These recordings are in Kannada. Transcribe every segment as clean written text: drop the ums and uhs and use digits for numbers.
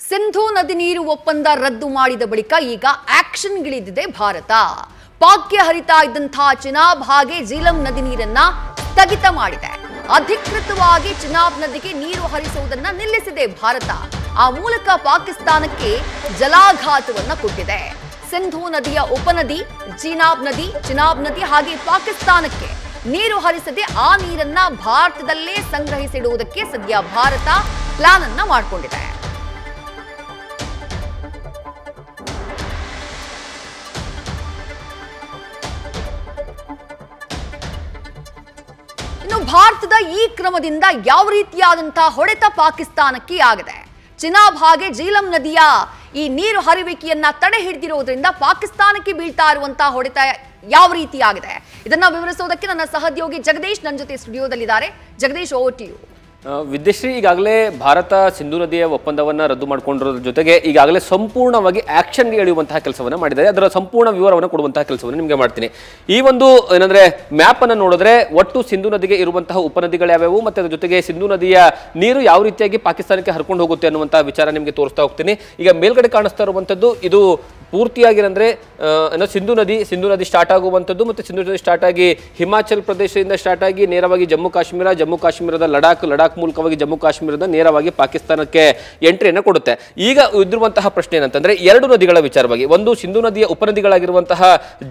ಸಿಂಧೂ ನದಿ ನೀರು ಒಪ್ಪಂದ ರದ್ದು ಮಾಡಿದ ಬಳಿಕ ಈಗ ಆಕ್ಷನ್ಗಿಳಿದಿದೆ ಭಾರತ. ಪಾಕ್ಗೆ ಹರಿತಾ ಇದ್ದಂತಹ ಚಿನಾಬ್ ಹಾಗೆ ಜೀಲಂ ನದಿ ನೀರನ್ನ ಸ್ಥಗಿತ ಮಾಡಿದೆ. ಅಧಿಕೃತವಾಗಿ ಚಿನಾಬ್ ನದಿಗೆ ನೀರು ಹರಿಸುವುದನ್ನ ನಿಲ್ಲಿಸಿದೆ ಭಾರತ. ಆ ಮೂಲಕ ಪಾಕಿಸ್ತಾನಕ್ಕೆ ಜಲಾಘಾತವನ್ನ ಕೊಟ್ಟಿದೆ. ಸಿಂಧೂ ನದಿಯ ಉಪನದಿ ಚಿನಾಬ್ ನದಿ ಹಾಗೆ ಪಾಕಿಸ್ತಾನಕ್ಕೆ ನೀರು ಹರಿಸದೆ ಆ ನೀರನ್ನ ಭಾರತದಲ್ಲೇ ಸಂಗ್ರಹಿಸಿಡುವುದಕ್ಕೆ ಸದ್ಯ ಭಾರತ ಪ್ಲಾನ್ ಅನ್ನ ಮಾಡಿಕೊಂಡಿದೆ. ಇನ್ನು ಭಾರತದ ಈ ಕ್ರಮದಿಂದ ಯಾವ ರೀತಿಯಾದಂತಹ ಹೊಡೆತ ಪಾಕಿಸ್ತಾನಕ್ಕೆ ಆಗಿದೆ? ಚಿನಾಬ್ ಹಾಗೆ ಜೀಲಂ ನದಿಯ ಈ ನೀರು ಹರಿವಿಕೆಯನ್ನ ತಡೆ ಹಿಡಿದಿರೋದ್ರಿಂದ ಪಾಕಿಸ್ತಾನಕ್ಕೆ ಬೀಳ್ತಾ ಇರುವಂತಹ ಹೊಡೆತ ಯಾವ ರೀತಿ ಆಗಿದೆ ಇದನ್ನ ವಿವರಿಸೋದಕ್ಕೆ ನನ್ನ ಸಹೋದ್ಯೋಗಿ ಜಗದೀಶ್ ನನ್ನ ಜೊತೆ ಸ್ಟುಡಿಯೋದಲ್ಲಿದ್ದಾರೆ. Jagadish, over to you. Vidyashri, ಈಗಾಗಲೇ ಭಾರತ ಸಿಂಧೂ ನದಿಯ ಒಪ್ಪಂದವನ್ನು ರದ್ದು ಮಾಡಿಕೊಂಡಿರೋದ್ರ ಜೊತೆಗೆ ಈಗಾಗಲೇ ಸಂಪೂರ್ಣವಾಗಿ ಆಕ್ಷನ್ಗೆ ಇಳಿಯುವಂತಹ ಕೆಲಸವನ್ನು ಮಾಡಿದ್ದಾರೆ. ಅದರ ಸಂಪೂರ್ಣ ವಿವರವನ್ನು ಕೊಡುವಂತಹ ಕೆಲಸವನ್ನು ನಿಮಗೆ ಮಾಡ್ತೀನಿ. ಈ ಒಂದು ಏನಂದ್ರೆ ಮ್ಯಾಪ್ ಅನ್ನು ನೋಡಿದ್ರೆ ಒಟ್ಟು ಸಿಂಧೂ ನದಿಗೆ ಇರುವಂತಹ ಉಪನದಿಗಳು ಯಾವ್ಯಾವು ಮತ್ತೆ ಅದರ ಜೊತೆಗೆ ಸಿಂಧೂ ನದಿಯ ನೀರು ಯಾವ ರೀತಿಯಾಗಿ ಪಾಕಿಸ್ತಾನಕ್ಕೆ ಹರ್ಕೊಂಡು ಹೋಗುತ್ತೆ ಅನ್ನುವಂತಹ ವಿಚಾರ ನಿಮಗೆ ತೋರಿಸ್ತಾ ಹೋಗ್ತೀನಿ. ಈಗ ಮೇಲ್ಗಡೆ ಕಾಣಿಸ್ತಾ ಇರುವಂತದ್ದು ಇದು ಪೂರ್ತಿಯಾಗಿ ಅಂದ್ರೆ ಸಿಂಧೂ ನದಿ ಸ್ಟಾರ್ಟ್ ಆಗುವಂಥದ್ದು ಮತ್ತೆ ಸಿಂಧೂ ನದಿ ಸ್ಟಾರ್ಟ್ ಆಗಿ ಹಿಮಾಚಲ್ ಪ್ರದೇಶದಿಂದ ಸ್ಟಾರ್ಟ್ ಆಗಿ ನೇರವಾಗಿ ಜಮ್ಮು ಕಾಶ್ಮೀರದ ಲಡಾಖ್ ಮೂಲಕವಾಗಿ ಜಮ್ಮು ಕಾಶ್ಮೀರದ ನೇರವಾಗಿ ಪಾಕಿಸ್ತಾನಕ್ಕೆ ಎಂಟ್ರಿಯನ್ನು ಕೊಡುತ್ತೆ. ಈಗ ಇದ್ದಿರುವಂತಹ ಪ್ರಶ್ನೆ ಏನಂತಂದ್ರೆ ಎರಡು ನದಿಗಳ ವಿಚಾರವಾಗಿ, ಒಂದು ಸಿಂಧೂ ನದಿಯ ಉಪನದಿಗಳಾಗಿರುವಂತಹ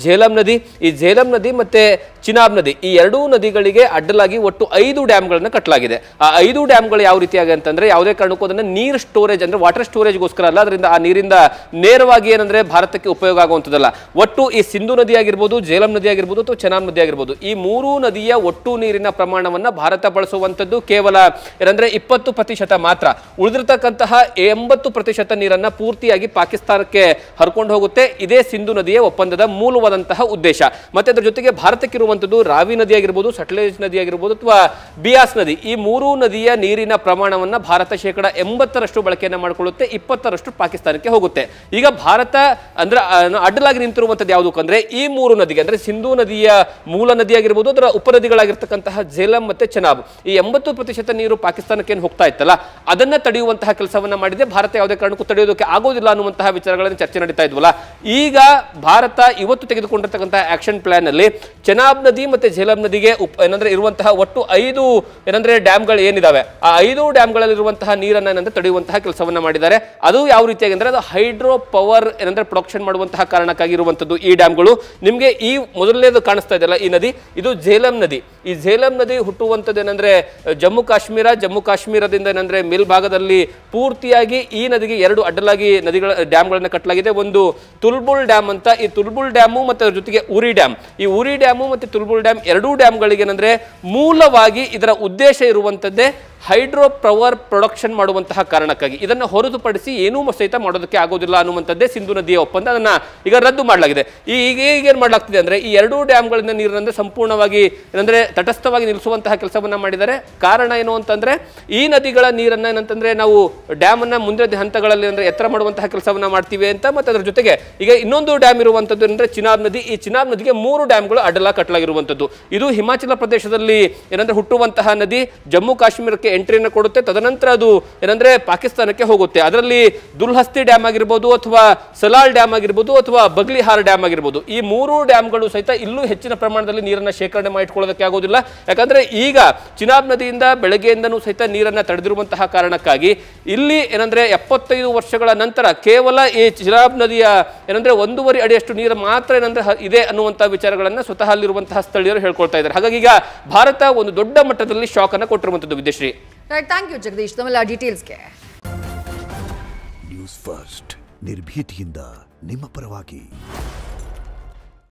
ಝೇಲಂ ನದಿ, ಈ ಝೇಲಂ ನದಿ ಮತ್ತೆ ಚಿನಾಬ್ ನದಿ, ಈ ಎರಡೂ ನದಿಗಳಿಗೆ ಅಡ್ಡಲಾಗಿ ಒಟ್ಟು 5 ಡ್ಯಾಮ್ಗಳನ್ನು ಕಟ್ಟಲಾಗಿದೆ. ಆ 5 ಡ್ಯಾಮ್ಗಳು ಯಾವ ರೀತಿಯಾಗಿ ಅಂತಂದ್ರೆ ಯಾವುದೇ ಕಾರಣಕ್ಕೂ ಅದನ್ನ ನೀರು ಸ್ಟೋರೇಜ್ ಅಂದ್ರೆ ವಾಟರ್ ಸ್ಟೋರೇಜ್ಗೋಸ್ಕರ ಅಲ್ಲ, ಅದರಿಂದ ಆ ನೀರಿಂದ ನೇರವಾಗಿ ಏನಂದ್ರೆ ಭಾರತಕ್ಕೆ ಉಪಯೋಗ ಆಗುವಂಥದ್ದಲ್ಲ. ಒಟ್ಟು ಈ ಸಿಂಧೂ ನದಿ ಆಗಿರ್ಬೋದು, ಝೇಲಂ ನದಿ ಆಗಿರ್ಬೋದು ಅಥವಾ ಚಿನಾಬ್ ನದಿ ಆಗಿರ್ಬೋದು, ಈ ಮೂರೂ ನದಿಯ ಒಟ್ಟು ನೀರಿನ ಪ್ರಮಾಣವನ್ನ ಭಾರತ ಬಳಸುವಂಥದ್ದು ಕೇವಲ ಏನಂದ್ರೆ 20% ಮಾತ್ರ. ಉಳಿದಿರತಕ್ಕಂತಹ 80% ನೀರನ್ನ ಪೂರ್ತಿಯಾಗಿ ಪಾಕಿಸ್ತಾನಕ್ಕೆ ಹರ್ಕೊಂಡು ಹೋಗುತ್ತೆ. ಇದೇ ಸಿಂಧೂ ನದಿಯ ಒಪ್ಪಂದದ ಮೂಲವಾದಂತಹ ಉದ್ದೇಶ. ಮತ್ತೆ ಅದರ ಜೊತೆಗೆ ಭಾರತಕ್ಕಿರುವಂಥದ್ದು ರಾವಿ ನದಿ ಆಗಿರ್ಬೋದು, ಸಟ್ಲೇಜ್ ನದಿ ಆಗಿರ್ಬೋದು ಅಥವಾ ಬಿಯಾಸ್ ನದಿ, ಈ ಮೂರೂ ನದಿಯ ನೀರಿನ ಪ್ರಮಾಣವನ್ನ ಭಾರತ 80% ಬಳಕೆಯನ್ನ ಮಾಡಿಕೊಳ್ಳುತ್ತೆ, 20% ಪಾಕಿಸ್ತಾನಕ್ಕೆ ಹೋಗುತ್ತೆ. ಈಗ ಭಾರತ ಅಂದ್ರೆ ಅಡ್ಡಲಾಗಿ ನಿಂತಿರುವಂತದ್ದು ಯಾವುದಕ್ಕಂದ್ರೆ ಈ ಮೂರು ನದಿಗೆ ಅಂದ್ರೆ ಸಿಂಧೂ ನದಿಯ ಮೂಲ ನದಿ ಆಗಿರ್ಬೋದು, ಅದರ ಉಪನದಿಗಳಾಗಿರ್ತಕ್ಕಂತಹ ಝೇಲಂ ಮತ್ತೆ ಚಿನಾಬ್, ಈ 80% ನೀರು ಪಾಕಿಸ್ತಾನಕ್ಕೆ ಏನು ಹೋಗ್ತಾ ಇತ್ತಲ್ಲ ಅದನ್ನ ತಡೆಯುವಂತಹ ಕೆಲಸವನ್ನ ಮಾಡಿದೆ ಭಾರತ. ಯಾವುದೇ ಕಾರಣಕ್ಕೂ ತಡೆಯೋದಕ್ಕೆ ಆಗೋದಿಲ್ಲ ಅನ್ನುವಂತಹ ವಿಚಾರಗಳನ್ನು ಚರ್ಚೆ ನಡೀತಾ ಇದ್ವಲ್ಲ. ಈಗ ಭಾರತ ಇವತ್ತು ತೆಗೆದುಕೊಂಡಿರ್ತಕ್ಕಂತಹ ಆಕ್ಷನ್ ಪ್ಲಾನ್ ಅಲ್ಲಿ ಚಿನಾಬ್ ನದಿ ಮತ್ತೆ ಝೇಲಂ ನದಿಗೆ ಏನಂದ್ರೆ ಇರುವಂತಹ ಒಟ್ಟು 5 ಏನಂದ್ರೆ ಡ್ಯಾಮ್ಗಳು ಏನಿದಾವೆ ಆ 5 ಡ್ಯಾಮ್ಗಳಲ್ಲಿರುವಂತಹ ನೀರನ್ನ ಏನಂದ್ರೆ ತಡೆಯುವಂತಹ ಕೆಲಸವನ್ನ ಮಾಡಿದ್ದಾರೆ. ಅದು ಯಾವ ರೀತಿಯಾಗಿ ಅಂದ್ರೆ ಅದು ಹೈಡ್ರೋ ಪವರ್ ಏನಂದ್ರೆ ಪ್ರೊಡಕ್ಷನ್ ಮಾಡುವಂತಹ ಕಾರಣಕ್ಕಾಗಿ ಇರುವಂತದ್ದು ಈ ಡ್ಯಾಮ್ಗಳು. ನಿಮಗೆ ಈ ಮೊದಲನೇದು ಕಾಣಿಸ್ತಾ ಇದೆಯಲ್ಲ ಈ ನದಿ, ಇದು ಝೇಲಂ ನದಿ. ಈ ಝೇಲಂ ನದಿ ಹುಟ್ಟುವಂಥದ್ದು ಏನಂದ್ರೆ ಜಮ್ಮು ಕಾಶ್ಮೀರದಿಂದ ಏನಂದ್ರೆ ಮೇಲ್ಭಾಗದಲ್ಲಿ ಪೂರ್ತಿಯಾಗಿ ಈ ನದಿಗೆ 2 ಅಡ್ಡಲಾಗಿ ನದಿಗಳ ಡ್ಯಾಮ್ಗಳನ್ನ ಕಟ್ಟಲಾಗಿದೆ. ಒಂದು ತುಲ್ಬುಲ್ ಡ್ಯಾಮ್ ಅಂತ, ಈ ತುಲ್ಬುಲ್ ಡ್ಯಾಮು ಮತ್ತೆ ಅದ್ರ ಜೊತೆಗೆ ಉರಿ ಡ್ಯಾಮ್, ಈ ಉರಿ ಡ್ಯಾಮು ಮತ್ತೆ ತುಲ್ಬುಲ್ ಡ್ಯಾಮ್ ಎರಡೂ ಡ್ಯಾಮ್ಗಳಿಗೆ ಏನಂದ್ರೆ ಮೂಲವಾಗಿ ಇದರ ಉದ್ದೇಶ ಇರುವಂತದ್ದೇ ಹೈಡ್ರೋ ಪವರ್ ಪ್ರೊಡಕ್ಷನ್ ಮಾಡುವಂತಹ ಕಾರಣಕ್ಕಾಗಿ. ಇದನ್ನ ಹೊರತುಪಡಿಸಿ ಏನೂ ಸಹಿತ ಮಾಡೋದಕ್ಕೆ ಆಗೋದಿಲ್ಲ ಅನ್ನುವಂಥದ್ದೇ ಸಿಂಧೂ ನದಿಯ ಒಪ್ಪಂದ. ಅದನ್ನ ಈಗ ರದ್ದು ಮಾಡಲಾಗಿದೆ. ಈಗ ಏನ್ ಮಾಡಲಾಗ್ತಿದೆ ಅಂದ್ರೆ ಈ ಎರಡೂ ಡ್ಯಾಮ್ಗಳಿಂದ ನೀರನ್ನ ಸಂಪೂರ್ಣವಾಗಿ ಏನಂದ್ರೆ ತಟಸ್ಥವಾಗಿ ನಿಲ್ಲಿಸುವಂತಹ ಕೆಲಸವನ್ನ ಮಾಡಿದ್ದಾರೆ. ಕಾರಣ ಏನು ಅಂತಂದ್ರೆ ಈ ನದಿಗಳ ನೀರನ್ನ ಏನಂತಂದ್ರೆ ನಾವು ಡ್ಯಾಮ್ ಅನ್ನ ಮುಂದಿನ ಹಂತಗಳಲ್ಲಿ ಅಂದ್ರೆ ಎತ್ತರ ಮಾಡುವಂತಹ ಕೆಲಸವನ್ನ ಮಾಡ್ತೀವಿ ಅಂತ. ಮತ್ತೆ ಅದರ ಜೊತೆಗೆ ಈಗ ಇನ್ನೊಂದು ಡ್ಯಾಮ್ ಇರುವಂತದ್ದು ಅಂದ್ರೆ ಚಿನಾಬ್ ನದಿ. ಈ ಚಿನಾಬ್ ನದಿಗೆ 3 ಡ್ಯಾಮ್ಗಳು ಅಡ್ಡಲ ಕಟ್ಟಲಾಗಿರುವಂತದ್ದು. ಇದು ಹಿಮಾಚಲ ಪ್ರದೇಶದಲ್ಲಿ ಏನಂದ್ರೆ ಹುಟ್ಟುವಂತಹ ನದಿ, ಜಮ್ಮು ಕಾಶ್ಮೀರಕ್ಕೆ ಎಂಟ್ರಿಯನ್ನು ಕೊಡುತ್ತೆ, ತದನಂತರ ಅದು ಏನಂದ್ರೆ ಪಾಕಿಸ್ತಾನಕ್ಕೆ ಹೋಗುತ್ತೆ. ಅದರಲ್ಲಿ ದುಲ್ಹಸ್ತಿ ಡ್ಯಾಮ್ ಆಗಿರ್ಬೋದು ಅಥವಾ ಸಲಾಲ್ ಡ್ಯಾಮ್ ಆಗಿರ್ಬೋದು ಅಥವಾ ಬಗ್ಲಿಹಾರ್ ಡ್ಯಾಮ್ ಆಗಿರ್ಬೋದು, ಈ 3 ಡ್ಯಾಮ್ಗಳು ಸಹಿತ ಇಲ್ಲೂ ಹೆಚ್ಚಿನ ಪ್ರಮಾಣದಲ್ಲಿ ನೀರನ್ನ ಶೇಖರಣೆ ಮಾಡಿಕೊಳ್ಳೋದಕ್ಕೆ ಆಗೋದಿಲ್ಲ. ಯಾಕಂದ್ರೆ ಈಗ ಚಿನಾಬ್ ನದಿಯಿಂದ ಬೆಳಗ್ಗೆಯಿಂದನೂ ಸಹಿತ ನೀರನ್ನ ತಡೆದಿರುವಂತಹ ಕಾರಣಕ್ಕಾಗಿ ಇಲ್ಲಿ ಏನಂದ್ರೆ 75 ವರ್ಷಗಳ ನಂತರ ಕೇವಲ ಈ ಚಿನಾಬ್ ನದಿಯ ಏನಂದ್ರೆ 1.5 ಅಡಿಯಷ್ಟು ನೀರು ಮಾತ್ರ ಏನಂದ್ರೆ ಇದೆ ಅನ್ನುವಂತಹ ವಿಚಾರಗಳನ್ನ ಸ್ವತಃ ಅಲ್ಲಿರುವಂತಹ ಸ್ಥಳೀಯರು ಹೇಳ್ಕೊಳ್ತಾ ಇದ್ದಾರೆ. ಹಾಗಾಗಿ ಈಗ ಭಾರತ ಒಂದು ದೊಡ್ಡ ಮಟ್ಟದಲ್ಲಿ ಶಾಕ್ ಅನ್ನು ಕೊಟ್ಟಿರುವಂತದ್ದು. ವಿದ್ಯಶ್ರೀ, ಥ್ಯಾಂಕ್ ಯು ಜಗದೀಶ್ ತಮ್ಮೆಲ್ಲ ಡೀಟೇಲ್ಸ್ಗೆ. ನ್ಯೂಸ್ ಫಸ್ಟ್ ನಿರ್ಭೀತಿಯಿಂದ ನಿಮ್ಮ ಪರವಾಗಿ.